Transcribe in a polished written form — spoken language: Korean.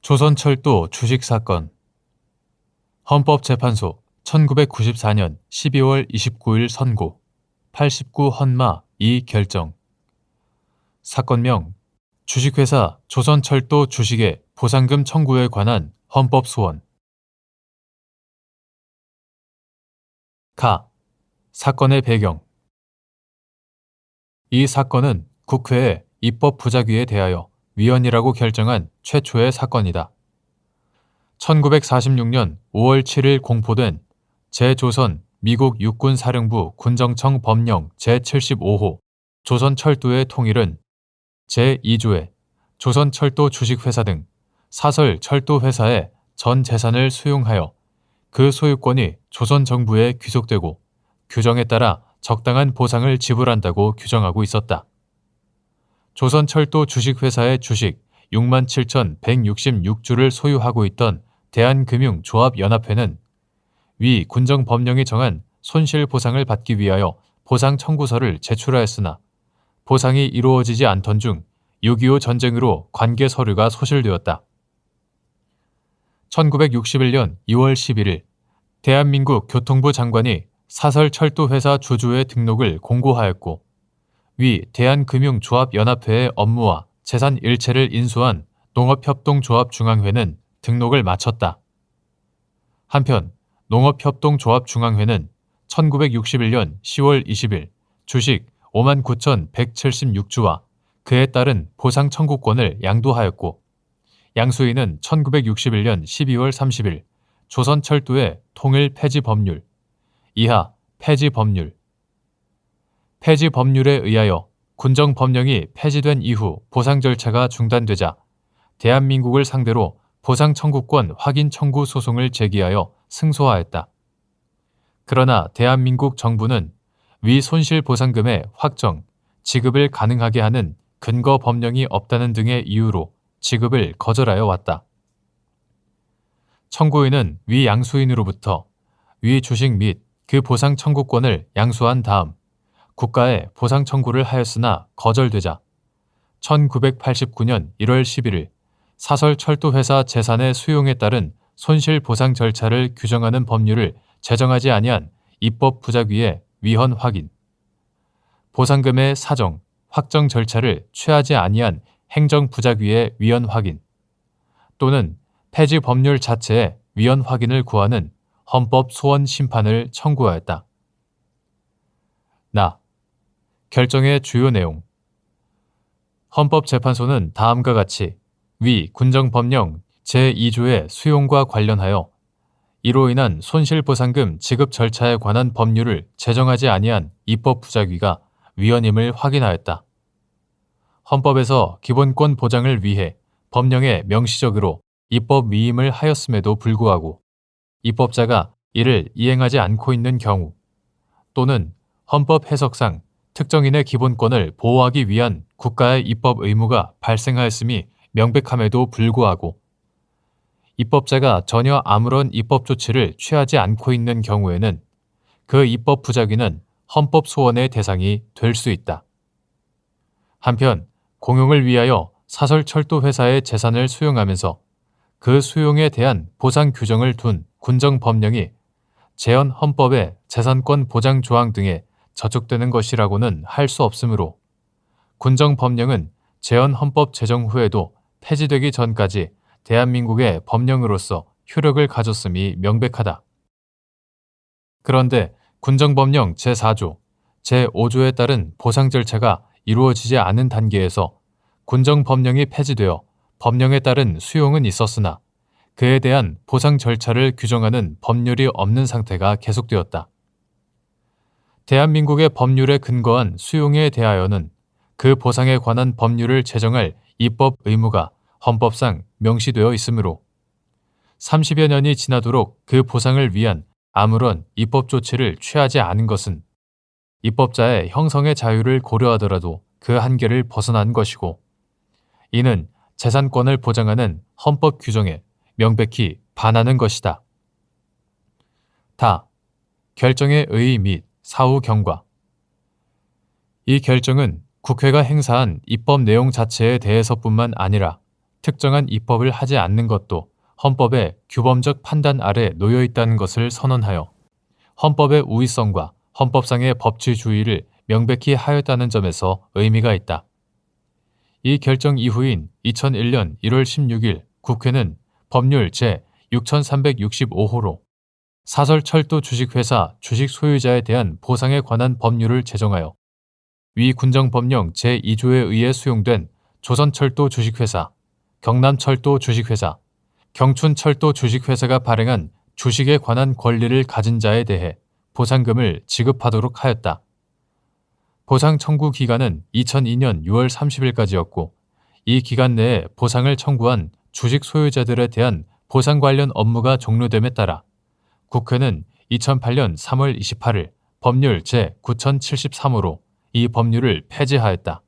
조선철도 주식사건. 헌법재판소 1994년 12월 29일 선고 89 헌마 2 결정. 사건명 주식회사 조선철도 주식의 보상금 청구에 관한 헌법소원. 사건의 배경. 이 사건은 국회의 입법부작위에 대하여 위헌이라고 결정한 최초의 사건이다. 1946년 5월 7일 공포된 제조선 미국 육군사령부 군정청 법령 제75호 조선철도의 통일은 제2조에 조선철도 주식회사 등 사설 철도회사의 전 재산을 수용하여 그 소유권이 조선정부에 귀속되고 규정에 따라 적당한 보상을 지불한다고 규정하고 있었다. 조선철도 주식회사의 주식 67,166주를 소유하고 있던 대한금융조합연합회는 위 군정법령이 정한 손실보상을 받기 위하여 보상 청구서를 제출하였으나 보상이 이루어지지 않던 중 6.25 전쟁으로 관계 서류가 소실되었다. 1961년 2월 11일 대한민국 교통부 장관이 사설철도회사 주주의 등록을 공고하였고 위 대한금융조합연합회의 업무와 재산 일체를 인수한 농업협동조합중앙회는 등록을 마쳤다. 한편 농업협동조합중앙회는 1961년 10월 20일 주식 59,176주와 그에 따른 보상 청구권을 양도하였고 양수인은 1961년 12월 30일 조선철도의 통일 폐지 법률, 이하 폐지 법률, 폐지 법률에 의하여 군정법령이 폐지된 이후 보상 절차가 중단되자 대한민국을 상대로 보상 청구권 확인 청구 소송을 제기하여 승소하였다. 그러나 대한민국 정부는 위 손실보상금의 확정, 지급을 가능하게 하는 근거 법령이 없다는 등의 이유로 지급을 거절하여 왔다. 청구인은 위 양수인으로부터 위 주식 및 그 보상 청구권을 양수한 다음 국가에 보상 청구를 하였으나 거절되자 1989년 1월 11일 사설철도회사 재산의 수용에 따른 손실보상 절차를 규정하는 법률을 제정하지 아니한 입법부작위의 위헌 확인, 보상금의 사정, 확정 절차를 취하지 아니한 행정부작위의 위헌 확인 또는 폐지 법률 자체의 위헌 확인을 구하는 헌법 소원 심판을 청구하였다. 결정의 주요 내용. 헌법재판소는 다음과 같이 위 군정법령 제2조의 수용과 관련하여 이로 인한 손실보상금 지급 절차에 관한 법률을 제정하지 아니한 입법부작위가 위헌임을 확인하였다. 헌법에서 기본권 보장을 위해 법령에 명시적으로 입법 위임을 하였음에도 불구하고 입법자가 이를 이행하지 않고 있는 경우 또는 헌법 해석상 특정인의 기본권을 보호하기 위한 국가의 입법 의무가 발생하였음이 명백함에도 불구하고 입법자가 전혀 아무런 입법 조치를 취하지 않고 있는 경우에는 그 입법 부작위는 헌법 소원의 대상이 될 수 있다. 한편 공용을 위하여 사설철도회사의 재산을 수용하면서 그 수용에 대한 보상 규정을 둔 군정법령이 재헌 헌법의 재산권 보장 조항 등에 저촉되는 것이라고는 할 수 없으므로 군정법령은 재헌 헌법 제정 후에도 폐지되기 전까지 대한민국의 법령으로서 효력을 가졌음이 명백하다. 그런데 군정법령 제4조, 제5조에 따른 보상 절차가 이루어지지 않은 단계에서 군정법령이 폐지되어 법령에 따른 수용은 있었으나 그에 대한 보상 절차를 규정하는 법률이 없는 상태가 계속되었다. 대한민국의 법률에 근거한 수용에 대하여는 그 보상에 관한 법률을 제정할 입법 의무가 헌법상 명시되어 있으므로 30여 년이 지나도록 그 보상을 위한 아무런 입법 조치를 취하지 않은 것은 입법자의 형성의 자유를 고려하더라도 그 한계를 벗어난 것이고 이는 재산권을 보장하는 헌법 규정에 명백히 반하는 것이다. 결정의 의의 및 사후 경과. 이 결정은 국회가 행사한 입법 내용 자체에 대해서뿐만 아니라 특정한 입법을 하지 않는 것도 헌법의 규범적 판단 아래 놓여 있다는 것을 선언하여 헌법의 우위성과 헌법상의 법치주의를 명백히 하였다는 점에서 의미가 있다. 이 결정 이후인 2001년 1월 16일 국회는 법률 제6365호로 사설철도 주식회사 주식 소유자에 대한 보상에 관한 법률을 제정하여 위 군정법령 제2조에 의해 수용된 조선철도 주식회사, 경남철도 주식회사, 경춘철도 주식회사가 발행한 주식에 관한 권리를 가진 자에 대해 보상금을 지급하도록 하였다. 보상 청구 기간은 2002년 6월 30일까지였고 이 기간 내에 보상을 청구한 주식 소유자들에 대한 보상 관련 업무가 종료됨에 따라 국회는 2008년 3월 28일 법률 제9073호로 이 법률을 폐지하였다.